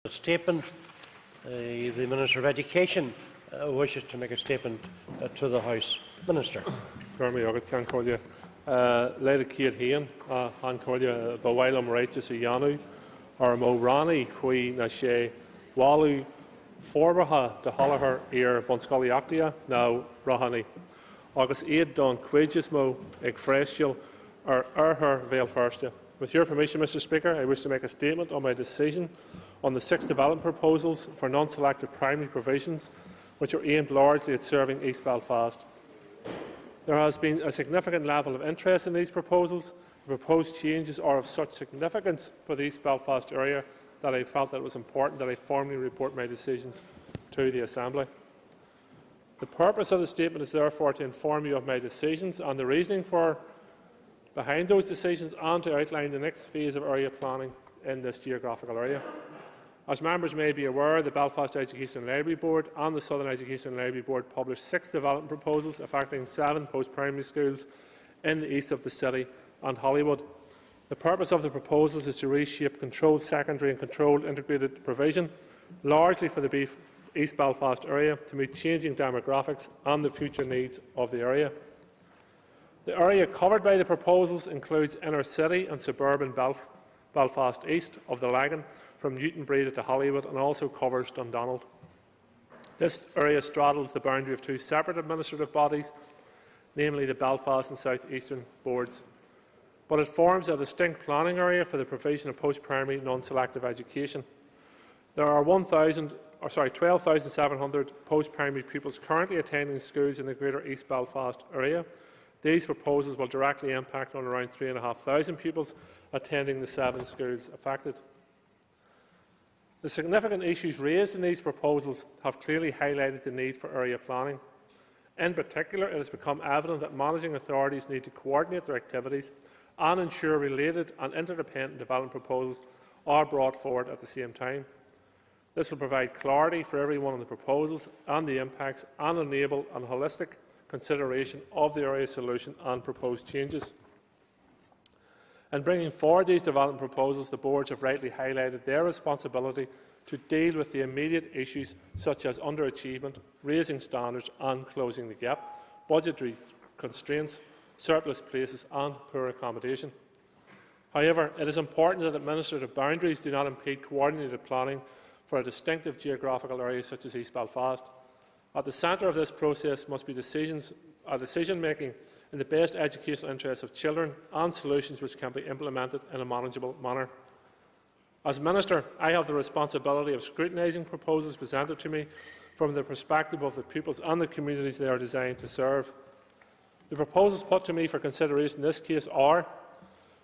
Statement. The Minister of Education wishes to make a statement to the House. Minister. Leila Kate Hain, Ancordia, Bawailam Righteous Yanu, or Morani, Fui Nashe, Walu, Forbaha, the Hollaher, Ear, Bonskaliactia, now Rahani. August 8 Don Quagismo, Egfrestial, or Erher Vale Firstia. With your permission, Mr. Speaker, I wish to make a statement on my decision on the 6 development proposals for non-selective primary provisions, which are aimed largely at serving East Belfast. There has been a significant level of interest in these proposals. The proposed changes are of such significance for the East Belfast area that I felt that it was important that I formally report my decisions to the Assembly. The purpose of the statement is therefore to inform you of my decisions and the reasoning behind those decisions, and to outline the next phase of area planning in this geographical area. As members may be aware, the Belfast Education and Library Board and the Southern Education and Library Board published 6 development proposals affecting 7 post-primary schools in the east of the city and Holywood. The purpose of the proposals is to reshape controlled secondary and controlled integrated provision, largely for the East Belfast area, to meet changing demographics and the future needs of the area. The area covered by the proposals includes inner city and suburban Belfast east of the Lagan, from Newton Breda to Holywood, and also covers Dundonald. This area straddles the boundary of 2 separate administrative bodies, namely the Belfast and South Eastern boards, but it forms a distinct planning area for the provision of post-primary non-selective education. There are 12,700 post-primary pupils currently attending schools in the Greater East Belfast area. These proposals will directly impact on around 3,500 pupils attending the 7 schools affected. The significant issues raised in these proposals have clearly highlighted the need for area planning. In particular, it has become evident that managing authorities need to coordinate their activities and ensure related and interdependent development proposals are brought forward at the same time. This will provide clarity for everyone on the proposals and the impacts, and enable a holistic consideration of the area solution and proposed changes. In bringing forward these development proposals, the boards have rightly highlighted their responsibility to deal with the immediate issues such as underachievement, raising standards and closing the gap, budgetary constraints, surplus places and poor accommodation. However, it is important that administrative boundaries do not impede coordinated planning for a distinctive geographical area such as East Belfast. At the centre of this process must be decision-making in the best educational interests of children and solutions which can be implemented in a manageable manner. As Minister, I have the responsibility of scrutinising proposals presented to me from the perspective of the pupils and the communities they are designed to serve. The proposals put to me for consideration in this case are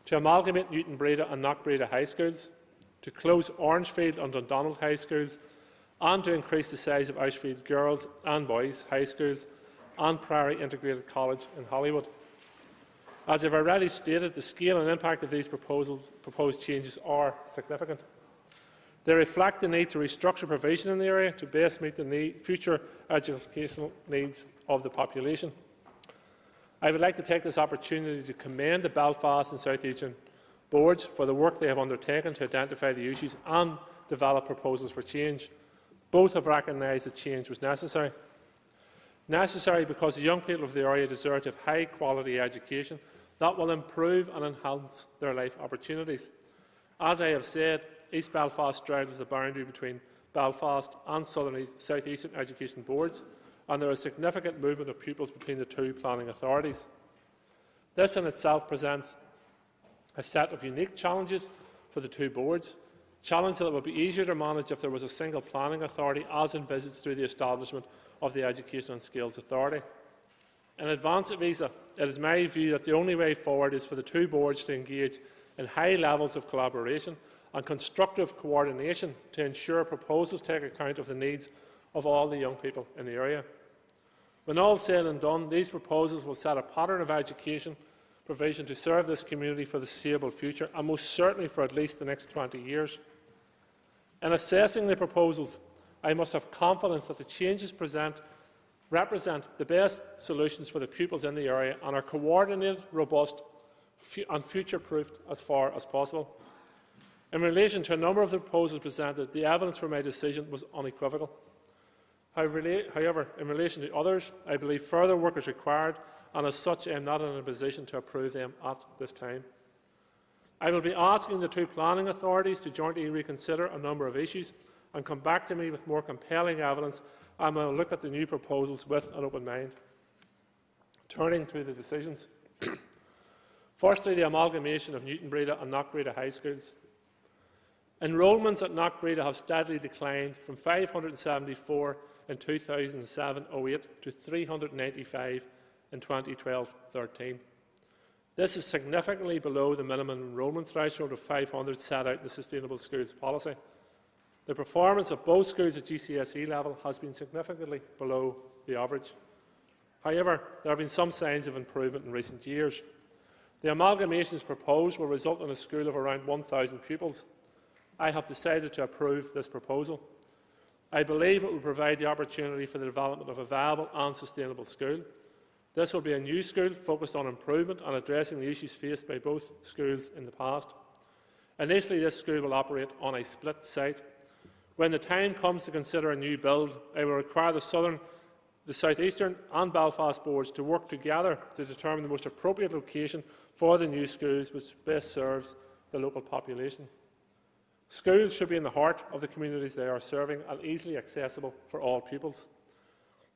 to amalgamate Newton Breda and Knockbreda High Schools, to close Orangefield and Dundonald High Schools, and to increase the size of Ashfield Girls and Boys High Schools and Priory Integrated College in Holywood. As I have already stated, the scale and impact of these proposed changes are significant. They reflect the need to restructure provision in the area to best meet the future educational needs of the population. I would like to take this opportunity to commend the Belfast and South Eastern boards for the work they have undertaken to identify the issues and develop proposals for change. Both have recognised that change was necessary. Necessary because the young people of the area deserve to have high-quality education that will improve and enhance their life opportunities. As I have said, East Belfast straddles the boundary between Belfast and South Eastern Education boards, and there is significant movement of pupils between the 2 planning authorities. This in itself presents a set of unique challenges for the 2 boards, challenges that would be easier to manage if there was a single planning authority, as envisaged through the establishment of the Education and Skills Authority. In advance of ESA, it is my view that the only way forward is for the 2 boards to engage in high levels of collaboration and constructive coordination to ensure proposals take account of the needs of all the young people in the area. When all said and done, these proposals will set a pattern of education provision to serve this community for the foreseeable future, and most certainly for at least the next 20 years. In assessing the proposals, I must have confidence that the changes represent the best solutions for the pupils in the area and are coordinated, robust and future-proofed as far as possible. In relation to a number of the proposals presented, the evidence for my decision was unequivocal. However, in relation to others, I believe further work is required, and as such I am not in a position to approve them at this time. I will be asking the two planning authorities to jointly reconsider a number of issues and come back to me with more compelling evidence, and I will look at the new proposals with an open mind. Turning to the decisions. Firstly, the amalgamation of Newtonbreda and Knockbreda High Schools. Enrolments at Knockbreda have steadily declined from 574 in 2007-08 to 395 in 2012-13. This is significantly below the minimum enrolment threshold of 500 set out in the Sustainable Schools policy. The performance of both schools at GCSE level has been significantly below the average. However, there have been some signs of improvement in recent years. The amalgamations proposed will result in a school of around 1,000 pupils. I have decided to approve this proposal. I believe it will provide the opportunity for the development of a viable and sustainable school. This will be a new school focused on improvement and addressing the issues faced by both schools in the past. Initially, this school will operate on a split site. When the time comes to consider a new build, I will require the South Eastern and Belfast boards to work together to determine the most appropriate location for the new schools which best serves the local population. Schools should be in the heart of the communities they are serving and easily accessible for all pupils.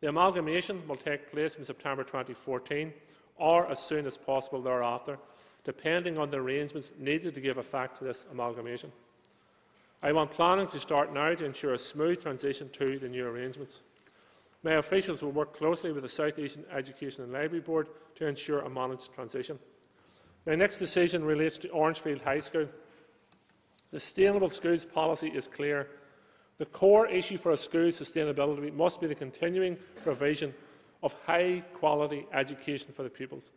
The amalgamation will take place in September 2014 or as soon as possible thereafter, depending on the arrangements needed to give effect to this amalgamation. I want planning to start now to ensure a smooth transition to the new arrangements. My officials will work closely with the South Eastern Education and Library Board to ensure a managed transition. My next decision relates to Orangefield High School. The Sustainable Schools policy is clear. The core issue for a school's sustainability must be the continuing provision of high-quality education for the pupils.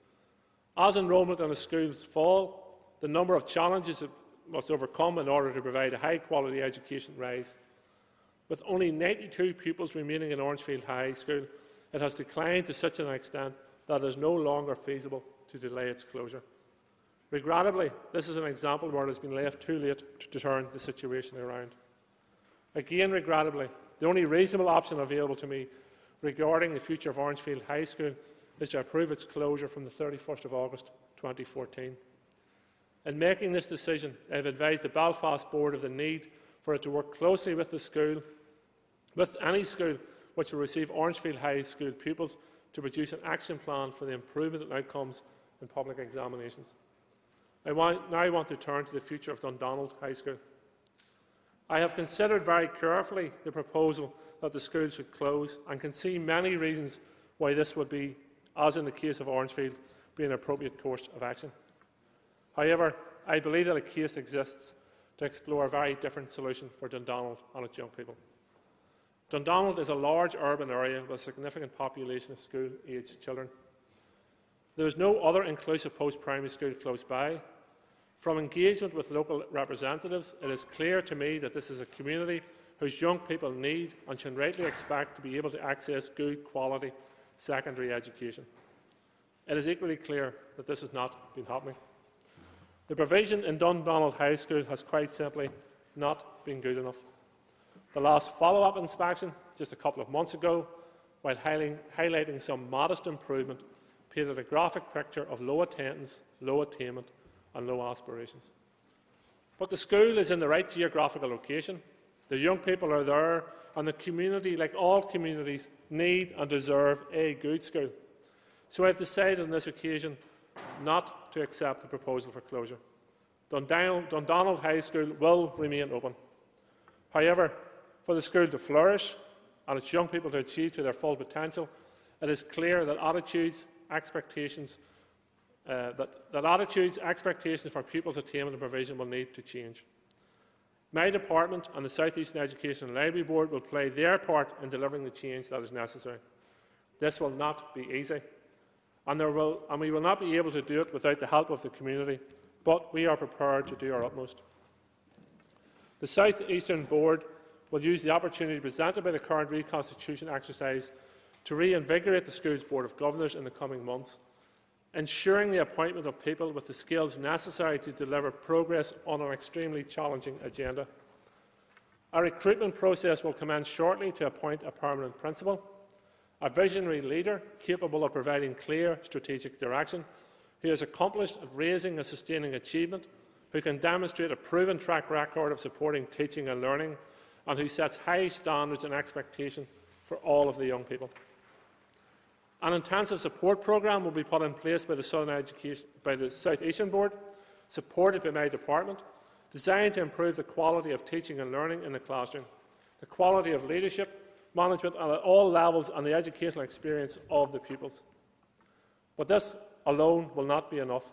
As enrolment in a school's fall, the number of challenges it must overcome in order to provide a high-quality education rise. With only 92 pupils remaining in Orangefield High School, it has declined to such an extent that it is no longer feasible to delay its closure. Regrettably, this is an example where it has been left too late to turn the situation around. Again, regrettably, the only reasonable option available to me regarding the future of Orangefield High School is to approve its closure from the 31st of August 2014. In making this decision, I have advised the Belfast Board of the need for it to work closely with the school, with any school which will receive Orangefield High School pupils, to produce an action plan for the improvement in outcomes in public examinations. I now want to turn to the future of Dundonald High School. I have considered very carefully the proposal that the school should close and can see many reasons why this would be, as in the case of Orangefield, be an appropriate course of action. However, I believe that a case exists to explore a very different solution for Dundonald and its young people. Dundonald is a large urban area with a significant population of school-aged children. There is no other inclusive post-primary school close by. From engagement with local representatives, it is clear to me that this is a community whose young people need and should rightly expect to be able to access good quality secondary education. It is equally clear that this has not been happening. The provision in Dundonald High School has quite simply not been good enough. The last follow-up inspection, just a couple of months ago, while highlighting some modest improvement, painted a graphic picture of low attendance, low attainment and low aspirations. But the school is in the right geographical location, the young people are there, and the community, like all communities, need and deserve a good school. So I have decided on this occasion not to accept the proposal for closure. Dundonald High School will remain open. However, for the school to flourish and its young people to achieve to their full potential, it is clear that attitudes, expectations for pupils' attainment and provision will need to change. My department and the South Eastern Education and Library Board will play their part in delivering the change that is necessary. This will not be easy, and we will not be able to do it without the help of the community, but we are prepared to do our utmost. The South Eastern Board will use the opportunity presented by the current reconstitution exercise to reinvigorate the school's Board of Governors in the coming months. ensuring the appointment of people with the skills necessary to deliver progress on an extremely challenging agenda. A recruitment process will commence shortly to appoint a permanent principal, a visionary leader capable of providing clear strategic direction, who is accomplished at raising and sustaining achievement, who can demonstrate a proven track record of supporting teaching and learning, and who sets high standards and expectations for all of the young people. An intensive support programme will be put in place by the South Eastern Board, supported by my department, designed to improve the quality of teaching and learning in the classroom, the quality of leadership, management at all levels, and the educational experience of the pupils. But this alone will not be enough.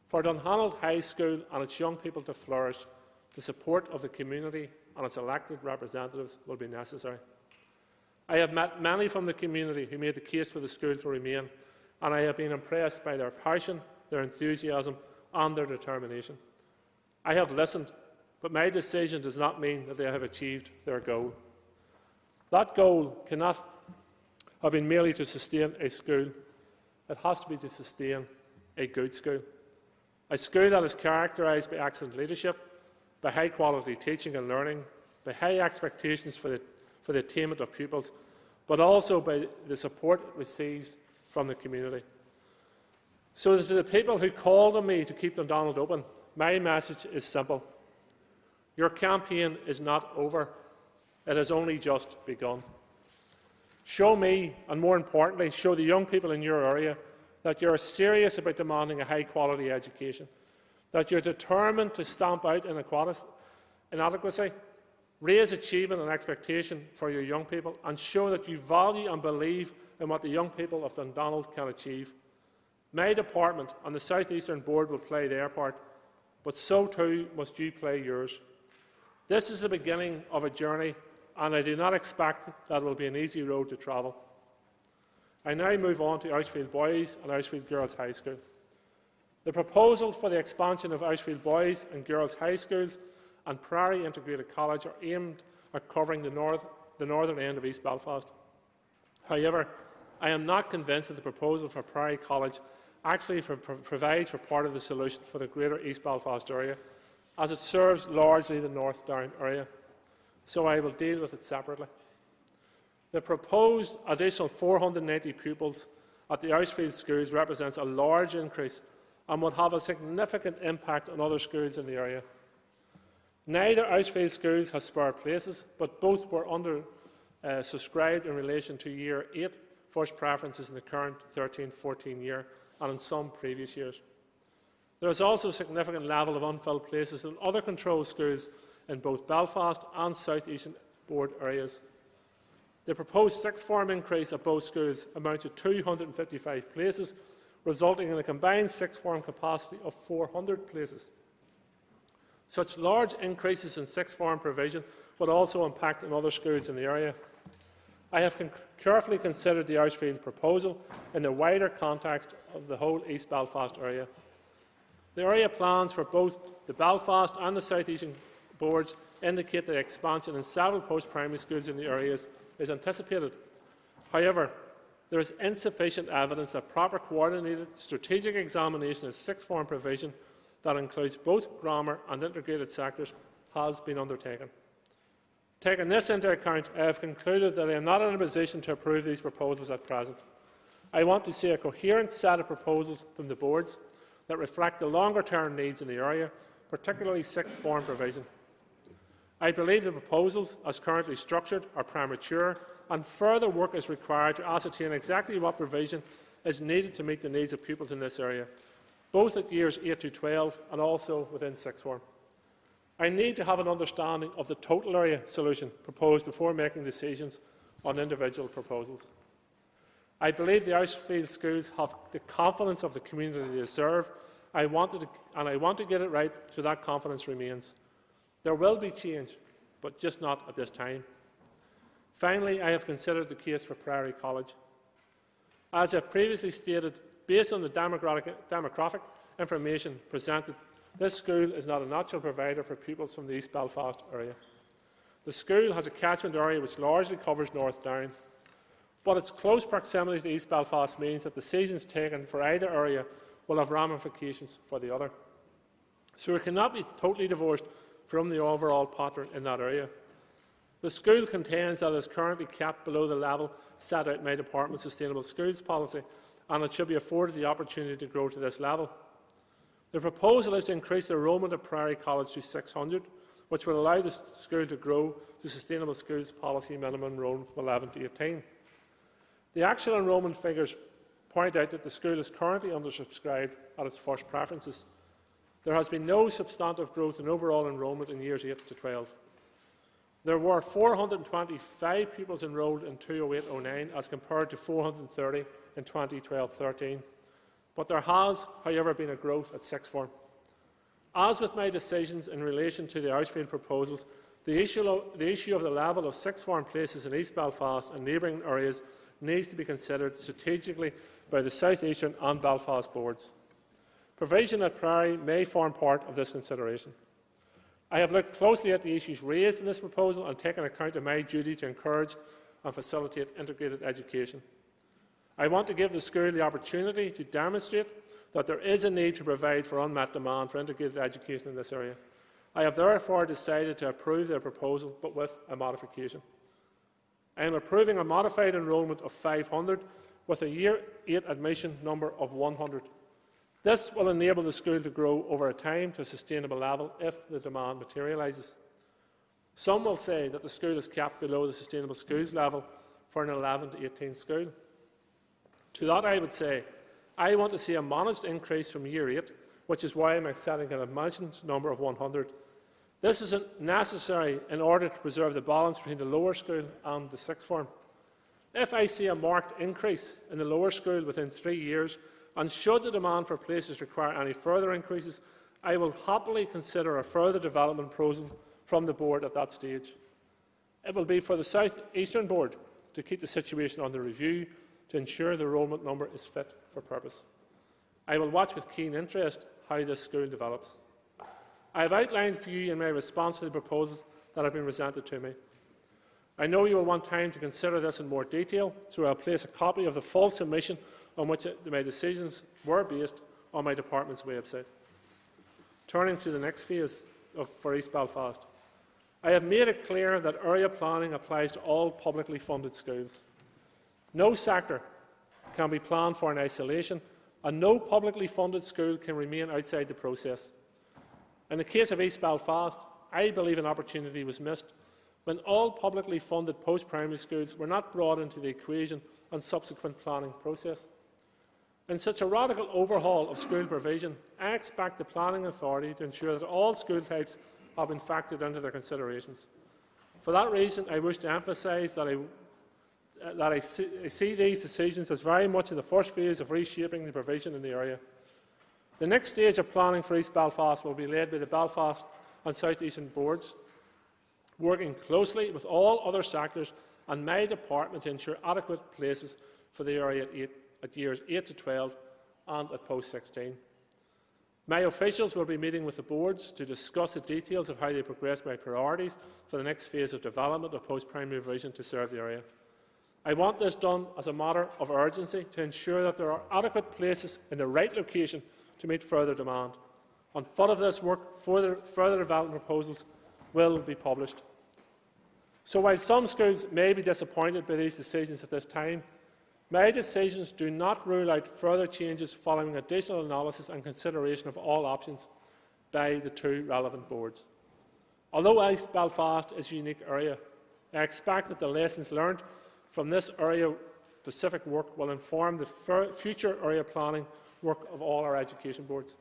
For Dunnhannold High School and its young people to flourish, the support of the community and its elected representatives will be necessary. I have met many from the community who made the case for the school to remain, and I have been impressed by their passion, their enthusiasm and their determination. I have listened, but my decision does not mean that they have achieved their goal. That goal cannot have been merely to sustain a school. It has to be to sustain a good school. A school that is characterised by excellent leadership, by high-quality teaching and learning, by high expectations for the attainment of pupils, but also by the support it receives from the community. So to the people who called on me to keep Dundonald open, my message is simple. Your campaign is not over. It has only just begun. Show me, and more importantly, show the young people in your area that you are serious about demanding a high-quality education, that you are determined to stamp out inadequacy, raise achievement and expectation for your young people, and show that you value and believe in what the young people of Dundonald can achieve. My department and the South Eastern Board will play their part, but so too must you play yours. This is the beginning of a journey, and I do not expect that it will be an easy road to travel. I now move on to Ousefield Boys and Ousefield Girls High School. The proposal for the expansion of Ousefield Boys and Girls High Schools and Prairie Integrated College are aimed at covering the northern end of East Belfast. However, I am not convinced that the proposal for Prairie College actually provides for part of the solution for the greater East Belfast area, as it serves largely the North Down area. So I will deal with it separately. The proposed additional 490 pupils at the Ousefield schools represents a large increase and would have a significant impact on other schools in the area. Neither Ousefield schools has spare places, but both were subscribed in relation to Year 8 first preferences in the current 13-14 year and in some previous years. There is also a significant level of unfilled places in other controlled schools in both Belfast and South Eastern Board areas. The proposed sixth form increase at both schools amounts to 255 places, resulting in a combined sixth form capacity of 400 places. Such large increases in sixth form provision would also impact on other schools in the area. I have carefully considered the Ousefield proposal in the wider context of the whole East Belfast area. The area plans for both the Belfast and the South Eastern Boards indicate that expansion in several post-primary schools in the areas is anticipated. However, there is insufficient evidence that proper coordinated strategic examination of sixth form provision that includes both grammar and integrated sectors has been undertaken. Taking this into account, I have concluded that I am not in a position to approve these proposals at present. I want to see a coherent set of proposals from the boards that reflect the longer-term needs in the area, particularly sixth form provision. I believe the proposals, as currently structured, are premature, and further work is required to ascertain exactly what provision is needed to meet the needs of pupils in this area, both at years 8 to 12 and also within sixth form. I need to have an understanding of the total area solution proposed before making decisions on individual proposals. I believe the Ousefield schools have the confidence of the community they serve, and I want to get it right so that confidence remains. There will be change, but just not at this time. Finally, I have considered the case for Prairie College. As I have previously stated, based on the demographic information presented, this school is not a natural provider for pupils from the East Belfast area. The school has a catchment area which largely covers North Down, but its close proximity to East Belfast means that decisions taken for either area will have ramifications for the other. So it cannot be totally divorced from the overall pattern in that area. The school contends that it is currently capped below the level set out in my department's Sustainable Schools policy, and it should be afforded the opportunity to grow to this level. The proposal is to increase the enrolment of Priory College to 600, which will allow the school to grow to Sustainable Schools policy minimum enrolment from 11 to 18. The actual enrolment figures point out that the school is currently undersubscribed at its first preferences. There has been no substantive growth in overall enrolment in years 8 to 12. There were 425 pupils enrolled in 208-09 as compared to 430 in 2012-13, but there has, however, been a growth at sixth form. As with my decisions in relation to the Archfield proposals, the issue of the level of sixth form places in East Belfast and neighbouring areas needs to be considered strategically by the South Eastern and Belfast boards. Provision at Priory may form part of this consideration. I have looked closely at the issues raised in this proposal and taken account of my duty to encourage and facilitate integrated education. I want to give the school the opportunity to demonstrate that there is a need to provide for unmet demand for integrated education in this area. I have therefore decided to approve their proposal, but with a modification. I am approving a modified enrolment of 500 with a Year 8 admission number of 100. This will enable the school to grow over time to a sustainable level if the demand materialises. Some will say that the school is capped below the Sustainable Schools level for an 11 to 18 school. To that I would say, I want to see a managed increase from Year 8, which is why I am setting an admissions number of 100. This is necessary in order to preserve the balance between the lower school and the sixth form. If I see a marked increase in the lower school within 3 years, and should the demand for places require any further increases, I will happily consider a further development proposal from the board at that stage. It will be for the South Eastern Board to keep the situation under review to ensure the enrolment number is fit for purpose. I will watch with keen interest how this school develops. I have outlined for you in my response to the proposals that have been presented to me. I know you will want time to consider this in more detail, so I will place a copy of the full submission on which my decisions were based on my department's website. Turning to the next phase for East Belfast, I have made it clear that area planning applies to all publicly funded schools. No sector can be planned for in isolation, and no publicly funded school can remain outside the process. In the case of East Belfast, I believe an opportunity was missed when all publicly funded post-primary schools were not brought into the equation and subsequent planning process. In such a radical overhaul of school provision, I expect the planning authority to ensure that all school types have been factored into their considerations. For that reason, I wish to emphasise that I see these decisions as very much in the first phase of reshaping the provision in the area. The next stage of planning for East Belfast will be led by the Belfast and South Eastern boards, working closely with all other sectors and my department to ensure adequate places for the area at years 8 to 12 and at post-16. My officials will be meeting with the boards to discuss the details of how they progress my priorities for the next phase of development of post-primary provision to serve the area. I want this done as a matter of urgency to ensure that there are adequate places in the right location to meet further demand. On foot of this work, further development proposals will be published. So while some schools may be disappointed by these decisions at this time, my decisions do not rule out further changes following additional analysis and consideration of all options by the two relevant boards. Although East Belfast is a unique area, I expect that the lessons learned from this area-specific work will inform the future area planning work of all our education boards.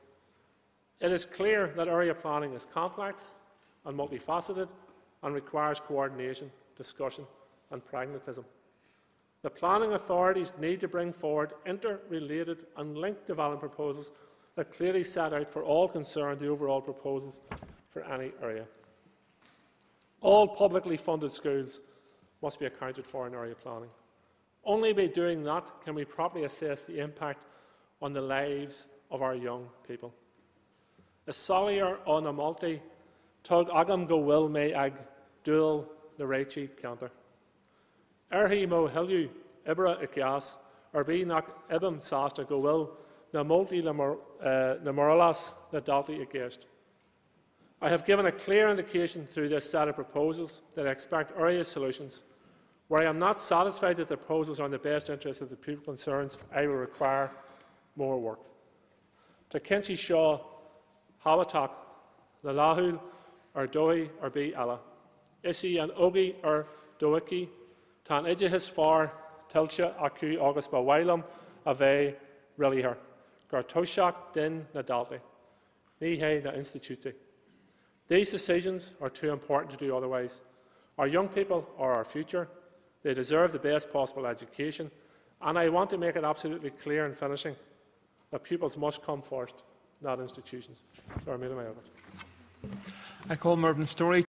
It is clear that area planning is complex and multifaceted and requires coordination, discussion and pragmatism. The planning authorities need to bring forward interrelated and linked development proposals that clearly set out for all concerned the overall proposals for any area. All publicly funded schools must be accounted for in area planning. Only by doing that can we properly assess the impact on the lives of our young people. A solier on a multi tug agam go will may ag dual the reichi counter. Erhi mo hilyu Ibra Ikias, or B Nak Ibam Sasta go will, na multi na moralas na dalti against. I have given a clear indication through this set of proposals that I expect area solutions. Where I am not satisfied that the proposals are in the best interest of the people concerned, I will require more work. To Kinchi Shaw, Hawatak, Lalahul, or Doi, or B Allah. Isi and Ogi, or Doiki, Tan Ijihis Far, Tilsha, Aku, August Bawailam, Ave, Relihar, Gartoshak, Din, Nadalti, Nihe, Na Institute. These decisions are too important to do otherwise. Our young people are our future. They deserve the best possible education, and I want to make it absolutely clear in finishing that pupils must come first, not institutions. So I made my effort. I call Mervyn Story.